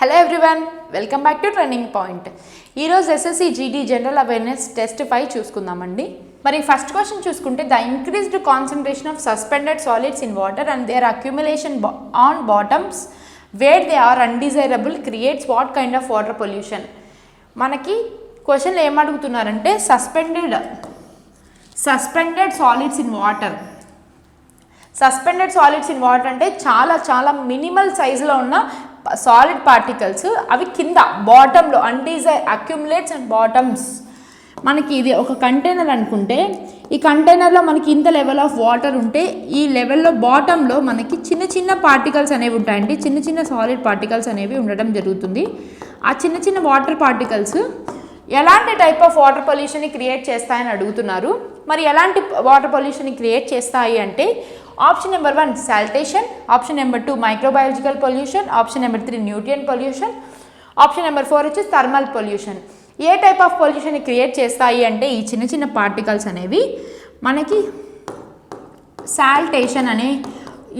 Hello everyone, welcome back to Turning Point. ఈ రోజు SSC GD general awareness test 5 చూసుకుందామండి. మరి ఫస్ట్ క్వశ్చన్ చూసుకుంటే the increased concentration of suspended solids in water and their accumulation on bottoms where they are undesirable creates what kind of water pollution. మనకి క్వశ్చన్లో ఏం అడుగుతున్నారంటే suspended solids in water. Suspended solids in water అంటే చాలా minimal సైజులో ఉన్న solid particles, అవి కింద బాటంలో అక్యుములేట్స్ అండ్ బాటమ్స్. మనకి ఇది ఒక కంటైనర్ అనుకుంటే ఈ కంటైనర్లో మనకి ఇంత లెవెల్ ఆఫ్ వాటర్ ఉంటే ఈ లెవెల్లో బాటంలో మనకి చిన్న పార్టికల్స్ అనేవి ఉంటాయండి. చిన్న సాలిడ్ పార్టికల్స్ అనేవి ఉండడం జరుగుతుంది. ఆ చిన్న వాటర్ పార్టికల్స్ ఎలాంటి టైప్ ఆఫ్ వాటర్ పొల్యూషన్ని క్రియేట్ చేస్తాయని అడుగుతున్నారు. మరి ఎలాంటి వాటర్ పొల్యూషన్ని క్రియేట్ చేస్తాయి అంటే option number 1 saltation, option number 2 microbiological pollution, option number 3 nutrient pollution, option number 4 వచ్చి థర్మల్ పొల్యూషన్. ఏ టైప్ ఆఫ్ పొల్యూషన్ని క్రియేట్ చేస్తాయి అంటే ఈ చిన్న పార్టికల్స్ అనేవి మనకి సాల్టేషన్ అనే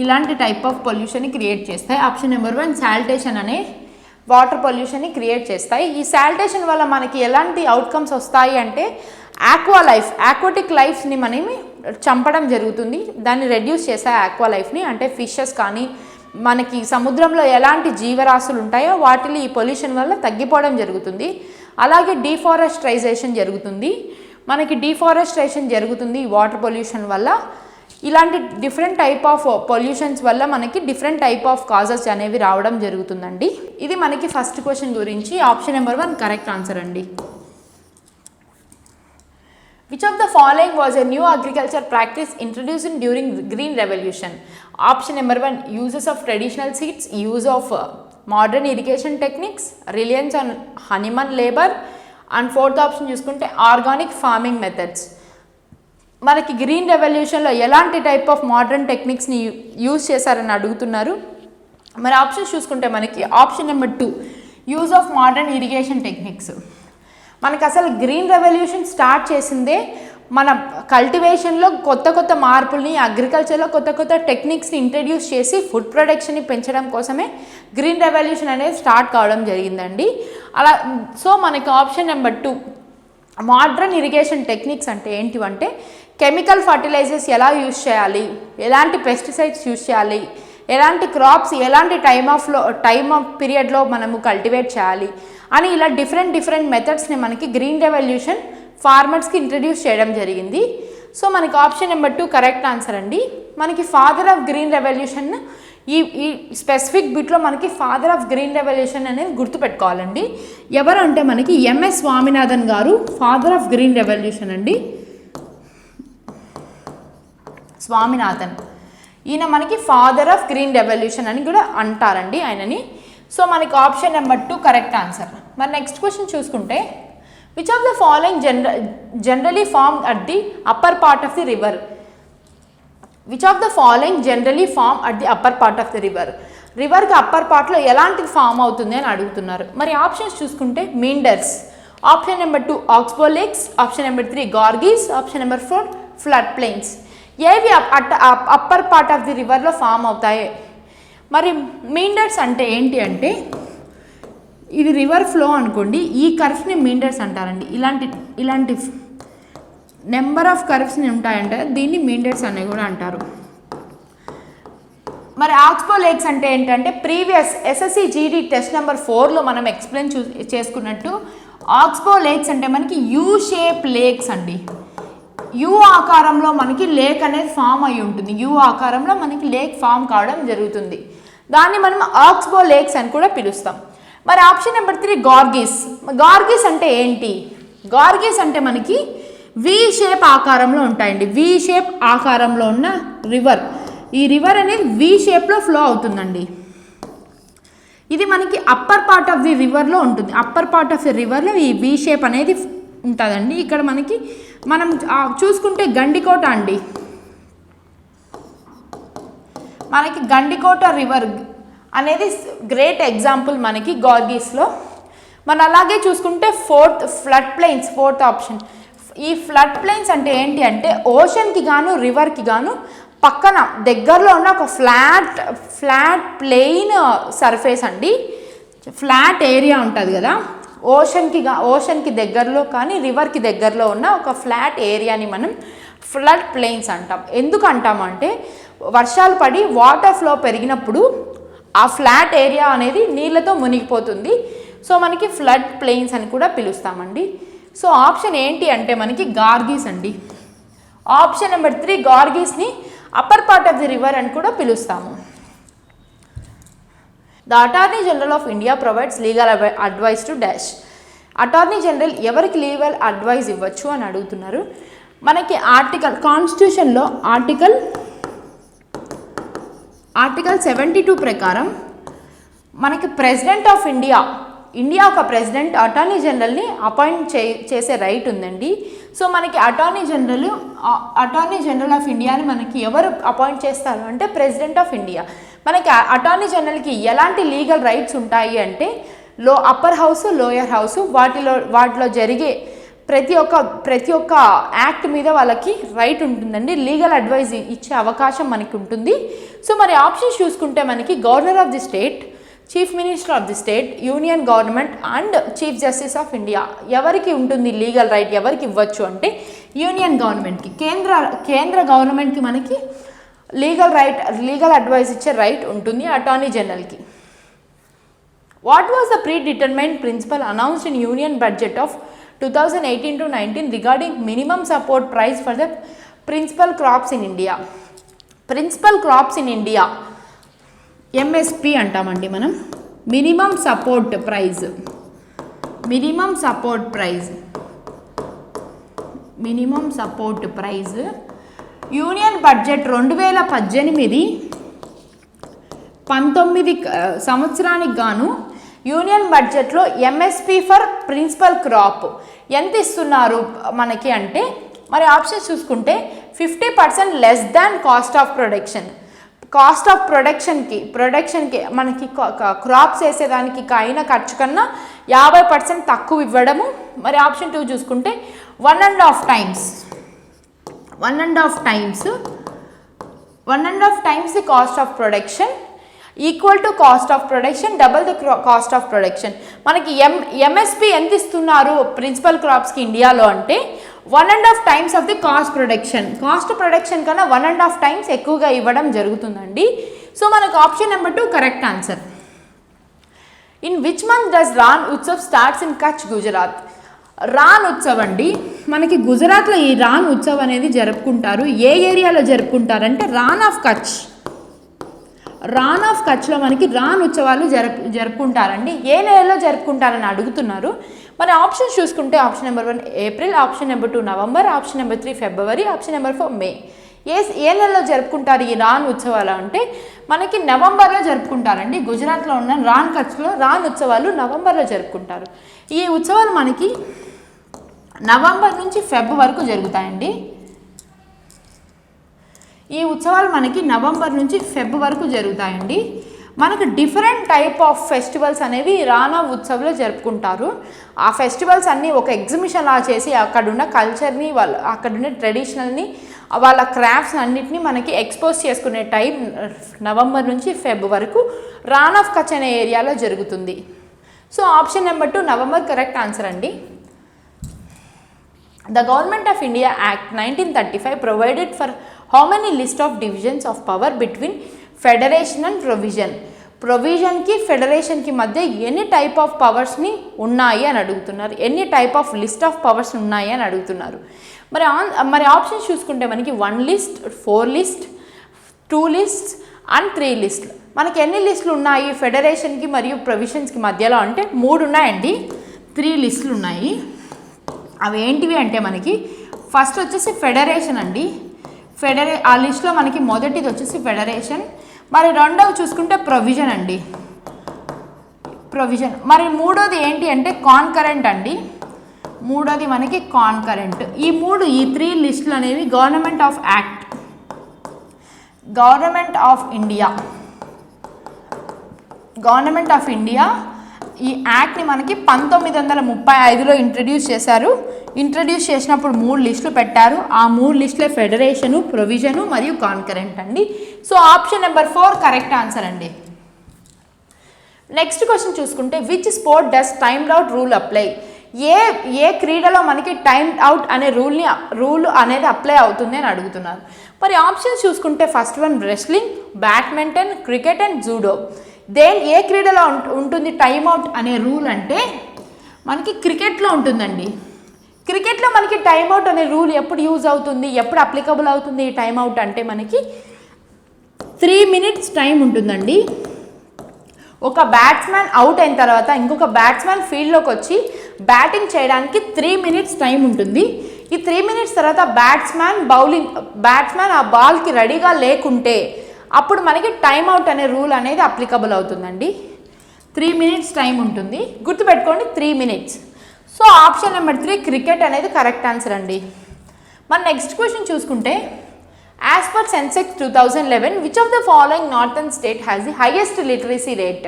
ఇలాంటి టైప్ ఆఫ్ పొల్యూషన్ని క్రియేట్ చేస్తాయి. ఆప్షన్ నెంబర్ 1 సాల్టేషన్ అనే వాటర్ పొల్యూషన్ని క్రియేట్ చేస్తాయి. ఈ సాల్టేషన్ వల్ల మనకి ఎలాంటి అవుట్కమ్స్ వస్తాయి అంటే ఆక్వాటిక్ లైఫ్ని మనమే చంపడం జరుగుతుంది. దాన్ని రెడ్యూస్ చేస్తాయి ఆక్వా లైఫ్ని, అంటే ఫిషెస్ కానీ మనకి సముద్రంలో ఎలాంటి జీవరాశులు ఉంటాయో వాటిని ఈ పొల్యూషన్ వల్ల తగ్గిపోవడం జరుగుతుంది. అలాగే డిఫారెస్టరైజేషన్ జరుగుతుంది. మనకి డిఫారెస్టేషన్ జరుగుతుంది ఈ వాటర్ పొల్యూషన్ వల్ల. ఇలాంటి డిఫరెంట్ టైప్ ఆఫ్ పొల్యూషన్స్ వల్ల మనకి డిఫరెంట్ టైప్ ఆఫ్ కాజెస్ అనేవి రావడం జరుగుతుందండి. ఇది మనకి ఫస్ట్ క్వశ్చన్ గురించి ఆప్షన్ నెంబర్ 1 కరెక్ట్ ఆన్సర్ అండి. Which of the following was a new agriculture practice introduced during Green Revolution? Option number 1 uses of traditional seeds, use of modern irrigation techniques, reliance on honeyman labor, and fourth option చూసుకుంటే organic farming methods. మనకి green రెవల్యూషన్లో ఎలాంటి type of modern టెక్నిక్స్ని use చేశారని అడుగుతున్నారు. మరి options చూసుకుంటే మనకి option number 2 use of modern irrigation techniques. మనకు అసలు గ్రీన్ రెవల్యూషన్ స్టార్ట్ చేసిందే మన కల్టివేషన్లో కొత్త మార్పుల్ని, అగ్రికల్చర్లో కొత్త టెక్నిక్స్ని ఇంట్రడ్యూస్ చేసి ఫుడ్ ప్రొడక్షన్ని పెంచడం కోసమే గ్రీన్ రెవల్యూషన్ అనేది స్టార్ట్ కావడం జరిగిందండి. అలా సో మనకి option number 2 modern irrigation techniques అంటే ఏంటివంటే కెమికల్ ఫర్టిలైజర్స్ ఎలా యూజ్ చేయాలి, ఎలాంటి పెస్టిసైడ్స్ యూజ్ చేయాలి, ఎలాంటి క్రాప్స్ ఎలాంటి టైమ్ ఆఫ్ పీరియడ్లో మనము కల్టివేట్ చేయాలి అని ఇలా డిఫరెంట్ మెథడ్స్ని మనకి గ్రీన్ రెవల్యూషన్ ఫార్మర్స్కి ఇంట్రడ్యూస్ చేయడం జరిగింది. సో మనకి ఆప్షన్ నెంబర్ 2 కరెక్ట్ ఆన్సర్ అండి. మనకి ఫాదర్ ఆఫ్ గ్రీన్ రెవల్యూషన్ ఈ స్పెసిఫిక్ బిట్లో మనకి ఫాదర్ ఆఫ్ గ్రీన్ రెవల్యూషన్ అనేది గుర్తుపెట్టుకోవాలండి. ఎవరు అంటే మనకి ఎంఎస్ స్వామినాథన్ గారు ఫాదర్ ఆఫ్ గ్రీన్ రెవల్యూషన్ అండి. స్వామినాథన్ ఈయన మనకి ఫాదర్ ఆఫ్ గ్రీన్ రెవల్యూషన్ అని కూడా అంటారండి ఆయనని. సో మనకి ఆప్షన్ నెంబర్ 2 కరెక్ట్ ఆన్సర్. మరి నెక్స్ట్ క్వశ్చన్ చూసుకుంటే which of the following generally form at the upper part of the river. Which of the following generally form at the upper part of the రివర్కి upper పార్ట్లో ఎలాంటిది form అవుతుంది అని అడుగుతున్నారు. మరి options చూసుకుంటే meanders, option number 2 oxbow lakes, option number 3 gorges, option number 4 flood plains. ఏవి upper part of the రివర్లో form అవుతాయి. మరి మీండర్స్ అంటే ఏంటి అంటే ఇది రివర్ ఫ్లో అనుకోండి, ఈ కర్వ్స్ని మీండర్స్ అంటారండి. ఇలాంటి నెంబర్ ఆఫ్ కర్వ్స్ని ఉంటాయంటే దీన్ని మీండర్స్ అని కూడా అంటారు. మరి ఆక్స్బో లేక్స్ అంటే ఏంటంటే previous SSC GD test number 4లో మనం ఎక్స్ప్లెయిన్ చేసుకున్నట్టు ఆక్స్బో లేక్స్ అంటే మనకి యూ షేప్ లేక్స్ అండి. యూ ఆకారంలో మనకి లేక్ అనేది ఫామ్ అయి ఉంటుంది. యూ ఆకారంలో మనకి లేక్ ఫామ్ కావడం జరుగుతుంది. దాన్ని మనం ఆక్స్బో లేక్స్ అని కూడా పిలుస్తాం. మరి ఆప్షన్ నెంబర్ 3 గార్గీస్ అంటే ఏంటి? గార్గీస్ అంటే మనకి వి షేప్ ఆకారంలో ఉంటాయండి. వి షేప్ ఆకారంలో ఉన్న రివర్, ఈ రివర్ అనేది వి షేప్లో ఫ్లో అవుతుందండి. ఇది మనకి అప్పర్ పార్ట్ ఆఫ్ ది రివర్లో ఉంటుంది. అప్పర్ పార్ట్ ఆఫ్ ది రివర్లో ఈ వి షేప్ అనేది ఉంటుందండి. ఇక్కడ మనం చూసుకుంటే గండికోట అండి, మనకి గండికోట రివర్ అనేది గ్రేట్ ఎగ్జాంపుల్ మనకి గార్గీస్లో. మనం అలాగే చూసుకుంటే ఫోర్త్ ఆప్షన్. ఈ ఫ్లడ్ ప్లెయిన్స్ అంటే ఏంటి అంటే ఓషన్కి గాను రివర్కి గాను పక్కన దగ్గరలో ఉన్న ఒక ఫ్లాట్ ప్లెయిన్ సర్ఫేస్ అండి. ఫ్లాట్ ఏరియా ఉంటుంది కదా, ఓషన్కి దగ్గరలో కానీ రివర్కి దగ్గరలో ఉన్న ఒక ఫ్లాట్ ఏరియాని మనం ఫ్లడ్ ప్లెయిన్స్ అంటాం. ఎందుకు అంటామంటే వర్షాలు పడి వాటర్ ఫ్లో పెరిగినప్పుడు ఆ ఫ్లాట్ ఏరియా అనేది నీళ్ళతో మునిగిపోతుంది. సో మనకి ఫ్లడ్ ప్లెయిన్స్ అని కూడా పిలుస్తామండి. సో ఆప్షన్ ఏంటి అంటే మనకి గార్గీస్ అండి. ఆప్షన్ నెంబర్ 3 గార్గీస్ని upper part of the river అని కూడా పిలుస్తాము. The attorney general of India provides legal advice to dash. Attorney general ఎవరికి లీగల్ అడ్వైస్ ఇవ్వచ్చు అని అడుగుతున్నారు. మనకి కాన్స్టిట్యూషన్లో ఆర్టికల్ 72 ప్రకారం మనకి ప్రెసిడెంట్ ఆఫ్ ఇండియా ఒక ప్రెసిడెంట్ అటార్నీ జనరల్ని అపాయింట్ చేసే రైట్ ఉందండి. సో మనకి అటార్నీ జనరల్ ఆఫ్ ఇండియాని మనకి ఎవరు అపాయింట్ చేస్తారు అంటే ప్రెసిడెంట్ ఆఫ్ ఇండియా. మనకి అటార్నీ జనరల్కి ఎలాంటి లీగల్ రైట్స్ ఉంటాయి అంటే అప్పర్ హౌస్, లోయర్ హౌస్ వాటిలో జరిగే ప్రతి ఒక్క యాక్ట్ మీద వాళ్ళకి రైట్ ఉంటుందండి. లీగల్ అడ్వైజ్ ఇచ్చే అవకాశం మనకి ఉంటుంది. సో మరి ఆప్షన్స్ చూసుకుంటే మనకి governor of the state, chief minister of the state, union government and chief justice of India. ఎవరికి ఉంటుంది లీగల్ రైట్, ఎవరికి ఇవ్వచ్చు అంటే యూనియన్ గవర్నమెంట్కి, కేంద్ర గవర్నమెంట్కి మనకి లీగల్ అడ్వైస్ ఇచ్చే రైట్ ఉంటుంది అటార్నీ జనరల్కి. What was the predetermined principle announced in union budget of 2018-19 regarding minimum support price for the principal crops in India? Principal crops in India MSP అంటామండి మనం. Minimum support price union budget 2018-19 సంవత్సరానికి గాను union బడ్జెట్లో MSP for principal crop ఎంత ఇస్తున్నారు మనకి అంటే, మరి ఆప్షన్స్ చూసుకుంటే 50% లెస్ దాన్ కాస్ట్ ఆఫ్ ప్రొడక్షన్కి మనకి క్రాప్స్ వేసేదానికి అయిన ఖర్చు కన్నా 50% తక్కువ ఇవ్వడము. మరి ఆప్షన్ 2 చూసుకుంటే 1.5 times the cost of production equal to cost of production double the cost of production. మనకి ఎంఎస్పి ఎంత ఇస్తున్నారు ప్రిన్సిపల్ క్రాప్స్కి ఇండియాలో అంటే 1.5 times of the cost production కన్నా 1.5 times ఎక్కువగా ఇవ్వడం జరుగుతుందండి. సో మనకు option number 2 correct answer. In which month does Rann Utsav starts in Kutch, Gujarat? Rann Utsav అండి మనకి గుజరాత్లో ఈ రాన్ ఉత్సవ్ అనేది జరుపుకుంటారు. ఏ ఏరియాలో జరుపుకుంటారంటే రాన్ ఆఫ్ కచ్లో మనకి రాన్ ఉత్సవాలు జరుపుకుంటారండి. ఏ నెలలో జరుపుకుంటారని అడుగుతున్నారు. మరి ఆప్షన్స్ చూసుకుంటే option number 1 April, option number 2 November, option number 3 ఫిబ్రవరి, ఆప్షన్ నెంబర్ 4 మే. ఏ నెలలో జరుపుకుంటారు ఈ రాన్ ఉత్సవాలు అంటే మనకి నవంబర్లో జరుపుకుంటారండి. గుజరాత్లో ఉన్న కచ్లో రాన్ ఉత్సవాలు నవంబర్లో జరుపుకుంటారు. ఈ ఉత్సవాలు మనకి నవంబర్ నుంచి ఫెబ్ వరకు జరుగుతాయండి. ఈ ఉత్సవాలు మనకి నవంబర్ నుంచి ఫెబ్ వరకు జరుగుతాయండి. మనకు డిఫరెంట్ టైప్ ఆఫ్ ఫెస్టివల్స్ అనేవి రానా ఉత్సవ్లో జరుపుకుంటారు. ఆ ఫెస్టివల్స్ అన్నీ ఒక ఎగ్జిబిషన్ లా చేసి అక్కడున్న కల్చర్ని అక్కడున్న ట్రెడిషనల్ని వాళ్ళ క్రాఫ్ట్స్ అన్నిటినీ మనకి ఎక్స్పోజ్ చేసుకునే టైం నవంబర్ నుంచి ఫెబ్ వరకు రాన్ ఆఫ్ కచ్ అనే ఏరియాలో జరుగుతుంది. So option number 2 November correct answer అండి. The Government of India Act 1935 provided for how many list of divisions of power between federation and provision? ప్రొవిజన్కి ఫెడరేషన్కి మధ్య ఎన్ని టైప్ ఆఫ్ పవర్స్ని ఉన్నాయి అని అడుగుతున్నారు. ఎన్ని type of list of powers ఉన్నాయి అని అడుగుతున్నారు. మరి ఆప్షన్స్ చూసుకుంటే మనకి 1 list, 4 list, 2 lists and 3 list. మనకి ఎన్ని లిస్టులు ఉన్నాయి ఫెడరేషన్కి మరియు ప్రొవిజన్స్కి మధ్యలో అంటే 3 ఉన్నాయండి. 3 లిస్టులు ఉన్నాయి. అవి ఏంటివి అంటే మనకి ఫస్ట్ వచ్చేసి ఫెడరేషన్ అండి. ఆ లిస్ట్లో మనకి మొదటిది వచ్చేసి ఫెడరేషన్. మరి రెండవది చూసుకుంటే ప్రొవిజన్ అండి, ప్రొవిజన్. మరి మూడోది ఏంటి అంటే కాన్కరెంట్ అండి. మూడోది మనకి కాన్కరెంట్. ఈ 3 లిస్టులు అనేవి గవర్నమెంట్ ఆఫ్ ఇండియా ఈ యాక్ట్ని మనకి 1935లో ఇంట్రడ్యూస్ చేశారు. ఇంట్రడ్యూస్ చేసినప్పుడు 3 లిస్టులు పెట్టారు. ఆ 3 లిస్టులే ఫెడరేషను, ప్రొవిజను మరియు కాన్కరెంట్ అండి. So option number 4 correct answer అండి. నెక్స్ట్ క్వశ్చన్ చూసుకుంటే which sport does timed out rule apply? ఏ క్రీడలో మనకి టైమ్డ్ అవుట్ అనే రూల్ అనేది అప్లై అవుతుంది అని అడుగుతున్నారు. మరి ఆప్షన్స్ చూసుకుంటే first one wrestling, badminton, cricket and judo. ఏ క్రీడలో ఉంటుంది టైమ్ అవుట్ అనే రూల్ అంటే మనకి క్రికెట్లో ఉంటుందండి. క్రికెట్లో మనకి టైమ్ అవుట్ అనే రూల్ ఎప్పుడు యూజ్ అవుతుంది, ఎప్పుడు అప్లికబుల్ అవుతుంది ఈ టైమ్ అవుట్ అంటే మనకి 3 minutes టైం ఉంటుందండి. ఒక బ్యాట్స్మెన్ అవుట్ అయిన తర్వాత ఇంకొక బ్యాట్స్మెన్ ఫీల్డ్లోకి వచ్చి బ్యాటింగ్ చేయడానికి 3 minutes టైం ఉంటుంది. ఈ 3 minutes తర్వాత బ్యాట్స్మెన్ ఆ బాల్కి రెడీగా లేకుంటే అప్పుడు మనకి టైమ్ అవుట్ అనే రూల్ అనేది అప్లికబుల్ అవుతుందండి. 3 minutes టైం ఉంటుంది, గుర్తుపెట్టుకోండి 3 minutes. So option number 3 cricket అనేది కరెక్ట్ ఆన్సర్ అండి. మన నెక్స్ట్ క్వశ్చన్ చూసుకుంటే as per Sensex 2011 which of the following northern state has the highest literacy rate?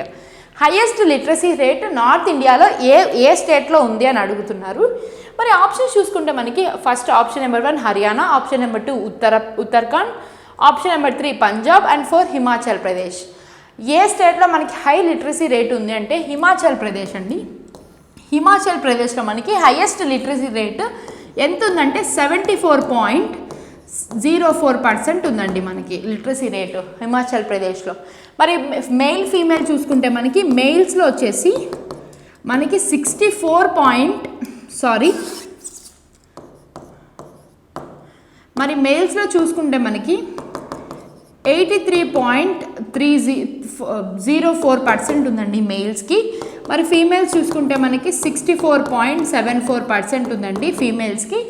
Highest literacy rate north ఇండియాలో ఏ స్టేట్లో ఉంది అని అడుగుతున్నారు. మరి ఆప్షన్స్ చూసుకుంటే మనకి first option number 1 Haryana, option number 2 Uttarakhand, option number 3 Punjab and 4 Himachal Pradesh. ఏ స్టేట్లో మనకి హై లిటరసీ రేట్ ఉంది అంటే హిమాచల్ ప్రదేశ్ అండి. హిమాచల్ ప్రదేశ్లో మనకి హైయెస్ట్ లిటరసీ రేట్ ఎంత ఉందంటే 74.04% ఉందండి మనకి లిటరసీ రేటు హిమాచల్ ప్రదేశ్లో. మరి మెయిల్ ఫీమేల్ చూసుకుంటే మనకి మెయిల్స్లో వచ్చేసి మనకి 64 మరి మెయిల్స్లో చూసుకుంటే మనకి 83.04% ఉందండి మెయిల్స్కి. మరి ఫీమేల్స్ చూసుకుంటే మనకి 64.74% ఉందండి ఫీమేల్స్కి.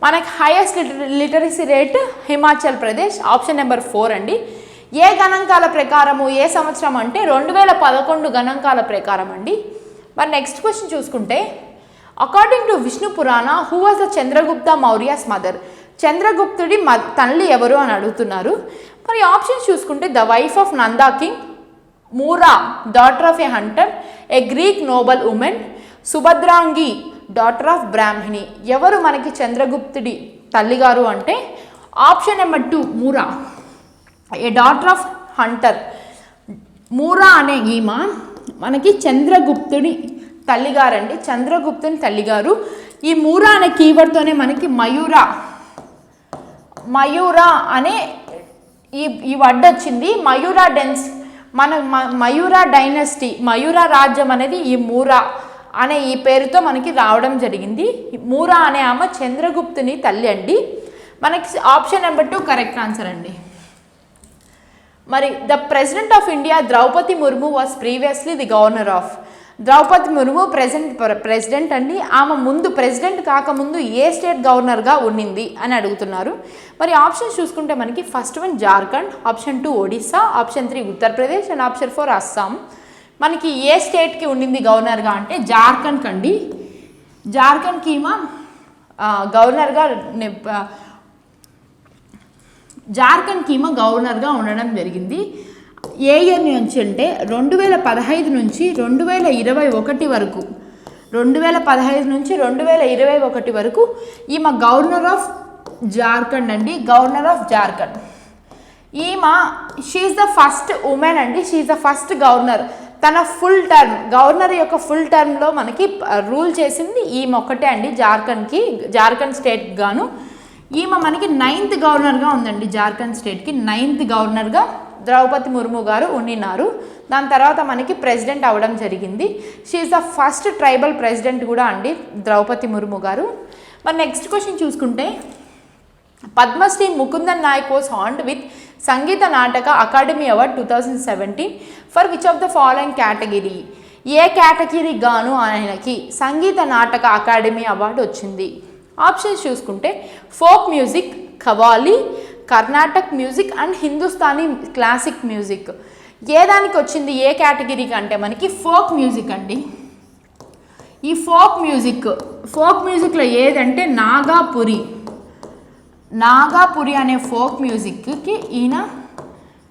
మనకి highest literacy rate Himachal Pradesh, option number 4 అండి. ఏ గణాంకాల ప్రకారము, ఏ సంవత్సరం అంటే 2011 గణాంకాల ప్రకారం అండి. మరి నెక్స్ట్ క్వశ్చన్ చూసుకుంటే according to Vishnu Purana who was the Chandragupta Maurya's mother? చంద్రగుప్తుడి తల్లి ఎవరు అని అడుగుతున్నారు. మరి ఆప్షన్స్ చూసుకుంటే the wife of Nanda king, Mura daughter of a hunter, a Greek noble woman, Subhadrangi daughter of brahmin. ఎవరు మనకి చంద్రగుప్తుడి తల్లిగారు అంటే option number 2 Mura, a daughter of hunter. Mura అనే ఈమె మనకి చంద్రగుప్తుడి తల్లిగారండి, చంద్రగుప్తుని తల్లిగారు. ఈ మూరా అనే కీవర్డ్తోనే మనకి మయూరా అనే ఈ వర్డ్ వచ్చింది. మయూరా డైనస్టీ, మయూరా రాజ్యం అనేది ఈ మూరా అనే ఈ పేరుతో మనకి రావడం జరిగింది. మూరా అనే ఆమె చంద్రగుప్తుని తల్లి అండి. మనకి ఆప్షన్ నెంబర్ 2 కరెక్ట్ ఆన్సర్ అండి. మరి the president of India Droupadi Murmu was previously the governor of. Droupadi Murmu president అండి. ఆమె ముందు ప్రెసిడెంట్ కాకముందు ఏ స్టేట్ గవర్నర్గా ఉండింది అని అడుగుతున్నారు. మరి ఆప్షన్స్ చూసుకుంటే మనకి first one Jharkhand, option 2 Odisha, option 3 Uttar Pradesh and option 4 Assam. మనకి ఏ స్టేట్కి ఉండింది గవర్నర్గా అంటే జార్ఖండ్ అండి. జార్ఖండ్కి ఈమె గవర్నర్గా ఉండడం జరిగింది. ఏ ఇయర్ నుంచి అంటే 2015 నుంచి 2021 వరకు, 2015 నుంచి 2021 వరకు ఈమె గవర్నర్ ఆఫ్ జార్ఖండ్ అండి, గవర్నర్ ఆఫ్ జార్ఖండ్. ఈమె షీఈస్ ద ఫస్ట్ ఉమెన్ అండి, షీఈస్ ద ఫస్ట్ గవర్నర్. తన ఫుల్ టర్మ్ గవర్నర్ యొక్క ఫుల్ టర్మ్లో మనకి రూల్ చేసింది ఈమె ఒక్కటే అండి జార్ఖండ్ స్టేట్కి గాను. ఈమె మనకి 9th గవర్నర్గా ఉందండి జార్ఖండ్ స్టేట్కి. 9th గవర్నర్గా ద్రౌపది ముర్ము గారు ఉండినారు. దాని తర్వాత మనకి ప్రెసిడెంట్ అవ్వడం జరిగింది. She is the first tribal president కూడా అండి ద్రౌపది ముర్ము గారు. మరి నెక్స్ట్ క్వశ్చన్ చూసుకుంటే Padmashri Mukundan Nayak was honoured with Sangeet Natak Akademi award 2017 for which of the following category? ఏ కేటగిరీ గాను ఆయనకి సంగీత నాటక అకాడమీ అవార్డు వచ్చింది? ఆప్షన్స్ చూసుకుంటే folk music, qawwali, Carnatic music and Hindustani classic music. ఏ దానికి వచ్చింది, ఏ కేటగిరీకి అంటే మనకి ఫోక్ మ్యూజిక్ అండి. ఈ ఫోక్ మ్యూజిక్లో ఏదంటే నాగాపురి అనే ఫోక్ మ్యూజిక్కి ఈయన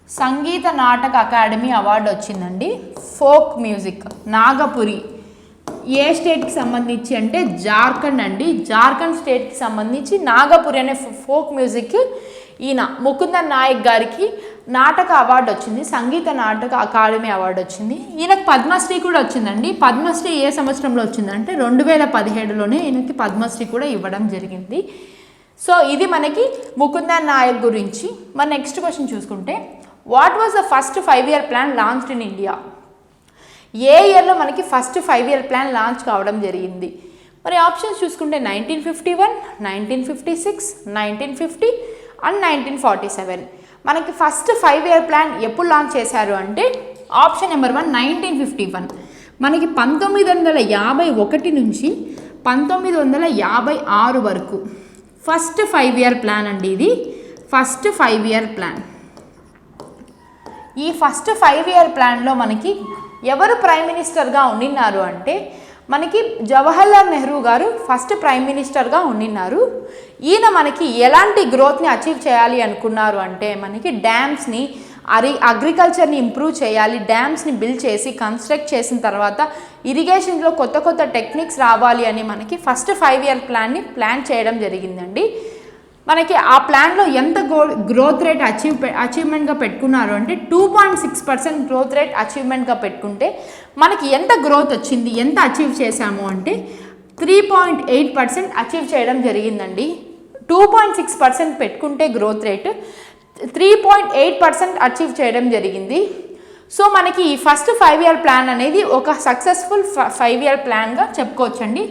సంగీత నాటక అకాడమీ అవార్డు వచ్చిందండి. ఫోక్ మ్యూజిక్ నాగపురి ఏ స్టేట్కి సంబంధించి అంటే జార్ఖండ్ అండి. జార్ఖండ్ స్టేట్కి సంబంధించి నాగపురి అనే ఫోక్ మ్యూజిక్ ఈయన ముకుందన్ నాయక్ గారికి నాటక అవార్డు వచ్చింది, సంగీత నాటక అకాడమీ అవార్డు వచ్చింది. ఈయనకు పద్మశ్రీ కూడా వచ్చిందండి. పద్మశ్రీ ఏ సంవత్సరంలో వచ్చిందంటే 2017లోనే ఈయనకి పద్మశ్రీ కూడా ఇవ్వడం జరిగింది. సో ఇది మనకి ముకుందన్ నాయక్ గురించి. మన నెక్స్ట్ క్వశ్చన్ చూసుకుంటే what was the first 5-year plan launched in India? ఏ ఇయర్లో మనకి ఫస్ట్ 5-year ప్లాన్ లాంచ్ కావడం జరిగింది? మరి ఆప్షన్స్ చూసుకుంటే 1951, 1956, 1950 అండ్ 1947. మనకి ఫస్ట్ 5-year ప్లాన్ ఎప్పుడు లాంచ్ చేశారు అంటే ఆప్షన్ నెంబర్ 1 1951. మనకి 1951 నుంచి 1956 వరకు ఫస్ట్ 5-year ప్లాన్ అండి. ఇది ఫస్ట్ 5-year ప్లాన్. ఈ ఫస్ట్ 5-year ప్లాన్లో మనకి ఎవరు ప్రైమ్ మినిస్టర్గా ఉండినారు అంటే మనకి జవహర్లాల్ నెహ్రూ గారు ఫస్ట్ ప్రైమ్ మినిస్టర్గా ఉండినారు. ఈయన మనకి ఎలాంటి గ్రోత్ని అచీవ్ చేయాలి అనుకున్నారు అంటే మనకి డ్యామ్స్ని అగ్రికల్చర్ని ఇంప్రూవ్ చేయాలి, డ్యామ్స్ని బిల్డ్ చేసి కన్స్ట్రక్ట్ చేసిన తర్వాత ఇరిగేషన్లో కొత్త కొత్త టెక్నిక్స్ రావాలి అని మనకి ఫస్ట్ 5-year ప్లాన్ని ప్లాన్ చేయడం జరిగిందండి. మనకి ఆ ప్లాన్లో ఎంత గ్రోత్ రేట్ అచీవ్మెంట్గా పెట్టుకున్నారు అంటే 2.6% గ్రోత్ రేట్ అచీవ్మెంట్గా పెట్టుకుంటే మనకి ఎంత గ్రోత్ వచ్చింది, ఎంత అచీవ్ చేశాము అంటే 3.8% అచీవ్ చేయడం జరిగిందండి. 2.6% పెట్టుకుంటే గ్రోత్ రేట్ 3.8% అచీవ్ చేయడం జరిగింది. సో మనకి ఈ ఫస్ట్ 5-year ప్లాన్ అనేది ఒక సక్సెస్ఫుల్ 5-year ప్లాన్గా చెప్పుకోవచ్చండి.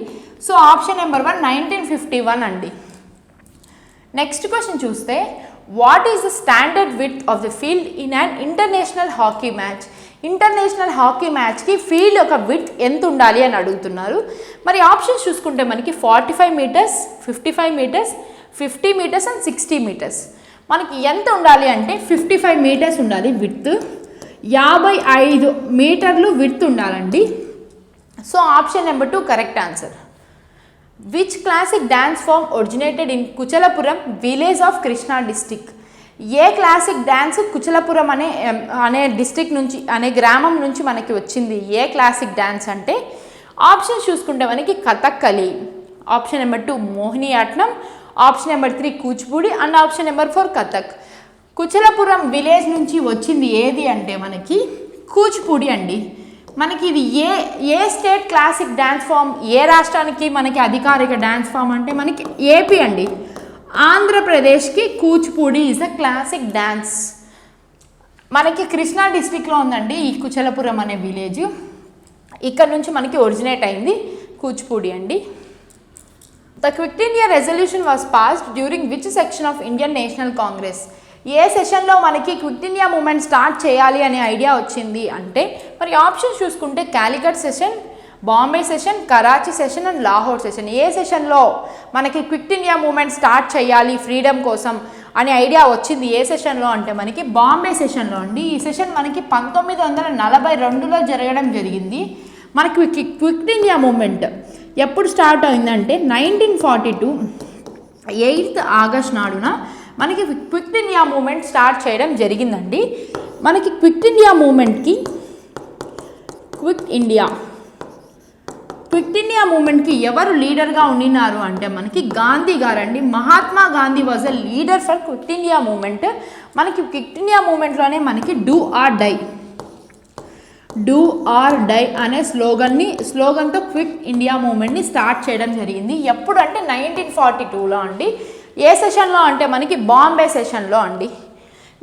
సో ఆప్షన్ నెంబర్ 1 1951 అండి. నెక్స్ట్ క్వశ్చన్ చూస్తే what is the standard width of the field in an international hockey match? International hockey మ్యాచ్కి ఫీల్డ్ ఒక విడ్త్ ఎంత ఉండాలి అని అడుగుతున్నారు. మరి ఆప్షన్స్ చూసుకుంటే మనకి 45 meters, 55 meters, 50 meters and 60 meters. మనకి ఎంత ఉండాలి అంటే 55 meters ఉండాలి విడ్త్, 55 మీటర్లు విడ్త్ ఉండాలండి. So option number 2 correct answer. Which classic dance form originated in Kuchalapuram village of Krishna district? ఏ క్లాసిక్ డ్యాన్స్ కుచలపురం అనే డిస్టిక్ నుంచి అనే గ్రామం నుంచి మనకి వచ్చింది? ఏ క్లాసిక్ డ్యాన్స్ అంటే ఆప్షన్స్ చూసుకుంటే మనకి Kathakali, option number 2 Mohiniyattam, option number 3 Kuchipudi and option number 4 Kathak. Kuchalapuram village నుంచి వచ్చింది ఏది అంటే మనకి కూచిపూడి అండి. మనకి ఇది ఏ స్టేట్ క్లాసిక్ డ్యాన్స్ ఫామ్, ఏ రాష్ట్రానికి మనకి అధికారిక డ్యాన్స్ ఫామ్ అంటే మనకి ఏపీ అండి. ఆంధ్రప్రదేశ్కి Kuchipudi is a classic dance. మనకి కృష్ణా డిస్ట్రిక్ట్లో ఉందండి ఈ కుచలపురం అనే విలేజ్. ఇక్కడ నుంచి మనకి ఒరిజినేట్ అయింది కూచిపూడి అండి. The quit India resolution was passed during which section of Indian National Congress? ఏ సెషన్లో మనకి క్విట్ ఇండియా మూమెంట్ స్టార్ట్ చేయాలి అనే ఐడియా వచ్చింది అంటే మరి ఆప్షన్స్ చూసుకుంటే Calicut session, Bombay session, Karachi session and Lahore session. ఏ సెషన్లో మనకి క్విట్ ఇండియా మూమెంట్ స్టార్ట్ చేయాలి ఫ్రీడమ్ కోసం అనే ఐడియా వచ్చింది ఏ సెషన్లో అంటే మనకి బాంబే సెషన్లో అండి. ఈ సెషన్ మనకి 1942లో జరగడం జరిగింది. మనకి క్విట్ ఇండియా మూమెంట్ ఎప్పుడు స్టార్ట్ అయిందంటే 1942 8th August నాడున మనకి క్విట్ ఇండియా మూమెంట్ స్టార్ట్ చేయడం జరిగిందండి. మనకి క్విట్ ఇండియా మూమెంట్కి క్విట్ ఇండియా మూమెంట్కి ఎవరు లీడర్గా ఉండినారు అంటే మనకి గాంధీ గారండి. Mahatma Gandhi was a leader for quit India moment. మనకి క్విట్ ఇండియా మూమెంట్లోనే మనకి డూ ఆర్ డై అనే స్లోగన్తో క్విట్ ఇండియా మూమెంట్ని స్టార్ట్ చేయడం జరిగింది. ఎప్పుడు అంటే 1942లో అండి. ఏ సెషన్లో అంటే మనకి బాంబే సెషన్లో అండి.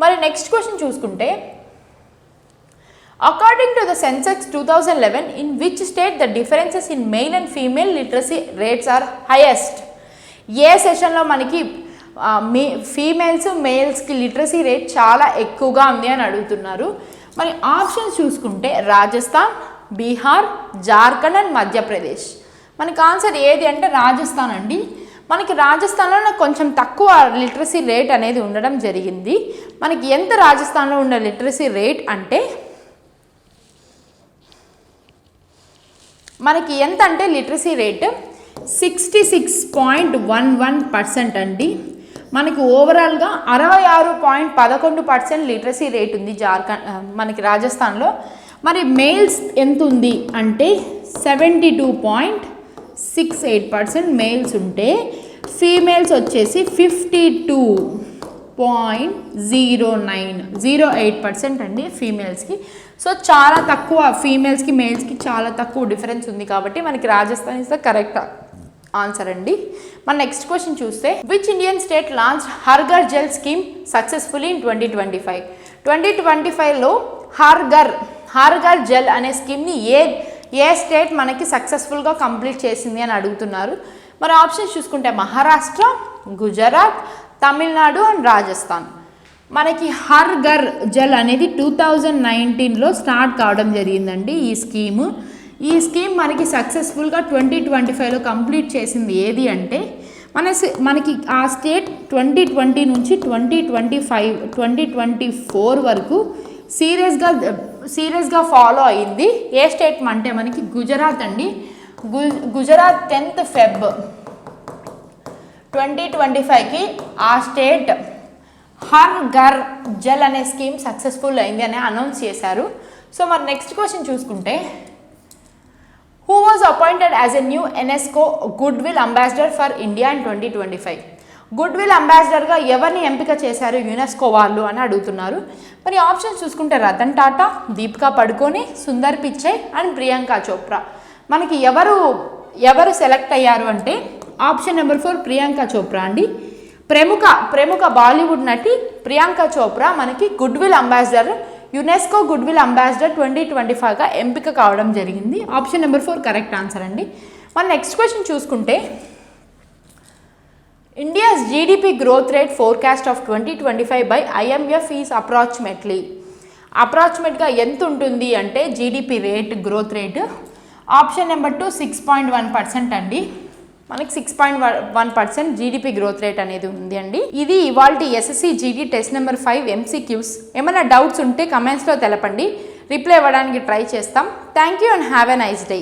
మరి నెక్స్ట్ క్వశ్చన్ చూసుకుంటే according to the census 2011 in which state the differences in male and female literacy rates are highest? ఏ సెషన్లో మనకి మేల్స్కి లిటరసీ రేట్ చాలా ఎక్కువగా ఉంది అని అడుగుతున్నారు. మరి ఆప్షన్స్ చూసుకుంటే రాజస్థాన్, బీహార్, జార్ఖండ్ అండ్ మధ్యప్రదేశ్. మనకి ఆన్సర్ ఏది అంటే రాజస్థాన్ అండి. మనకి రాజస్థాన్లో కొంచెం తక్కువ లిటరసీ రేట్ అనేది ఉండడం జరిగింది. మనకి ఎంత రాజస్థాన్లో ఉన్న లిటరసీ రేట్ అంటే మనకి ఎంత అంటే లిటరసీ రేట్ 66.11% అండి. మనకి ఓవరాల్గా 66.11% లిటరసీ రేట్ ఉంది మనకి రాజస్థాన్లో. మరి మేల్స్ ఎంత ఉంది అంటే 72.68% మేల్స్ ఉంటే ఫీమేల్స్ వచ్చేసి 52 0.08% అండి ఫీమేల్స్కి. సో చాలా తక్కువ ఫీమేల్స్కి మేల్స్కి చాలా తక్కువ డిఫరెన్స్ ఉంది కాబట్టి మనకి Rajasthan is the correct answer అండి. మన నెక్స్ట్ క్వశ్చన్ చూస్తే which Indian state launch Har Ghar Jal scheme successfully in 2025? 2025లో హర్ ఘర్ జల్ అనే స్కీమ్ని ఏ స్టేట్ మనకి సక్సెస్ఫుల్గా కంప్లీట్ చేసింది అని అడుగుతున్నారు. మరి ఆప్షన్స్ చూసుకుంటే మహారాష్ట్ర, గుజరాత్, తమిళనాడు అండ్ రాజస్థాన్. మనకి హర్ ఘర్ జల్ అనేది 2019లో స్టార్ట్ కావడం జరిగిందండి ఈ స్కీమ్ మనకి సక్సెస్ఫుల్గా 2025లో కంప్లీట్ చేసింది ఏది అంటే మనకి ఆ స్టేట్ 2020 నుంచి 2024 వరకు సీరియస్గా ఫాలో అయింది. ఏ స్టేట్ అంటే మనకి గుజరాత్ అండి. గుజరాత్ 10th Feb 2025కి ఆ స్టేట్ హర్ ఘర్ జల్ అనే స్కీమ్ సక్సెస్ఫుల్ అయింది అని అనౌన్స్ చేశారు. సో మరి నెక్స్ట్ క్వశ్చన్ చూసుకుంటే who was appointed as a new UNESCO good will ambassador for India in 2025? Good will అంబాసిడర్గా ఎవరిని ఎంపిక చేశారు యునెస్కో వాళ్ళు అని అడుగుతున్నారు. మరి ఆప్షన్స్ చూసుకుంటే రతన్ టాటా, దీపికా పడుకోనే, సుందర్ పిచ్చై అండ్ ప్రియాంక చోప్రా. మనకి ఎవరు సెలెక్ట్ అయ్యారు అంటే ఆప్షన్ నెంబర్ 4 ప్రియాంక చోప్రా అండి. ప్రముఖ బాలీవుడ్ నటి ప్రియాంక చోప్రా మనకి good will ambassador UNESCO good will ambassador 2025గా ఎంపిక కావడం జరిగింది. ఆప్షన్ నెంబర్ 4 కరెక్ట్ ఆన్సర్ అండి. మన నెక్స్ట్ క్వశ్చన్ చూసుకుంటే India's GDP growth rate forecast of 2025 by IMF is అప్రాక్సిమేట్గా ఎంత ఉంటుంది అంటే GDP rate growth rate. Option number 2 6.1% అండి. మనకి 6.1% జీడిపి గ్రోత్ రేట్ అనేది ఉంది అండి. ఇది ఇవాల్టి SSC GD test number 5 MCQs. ఏమైనా డౌట్స్ ఉంటే కమెంట్స్లో తెలపండి, రిప్లై ఇవ్వడానికి ట్రై చేస్తాం. Thank you and have a nice day.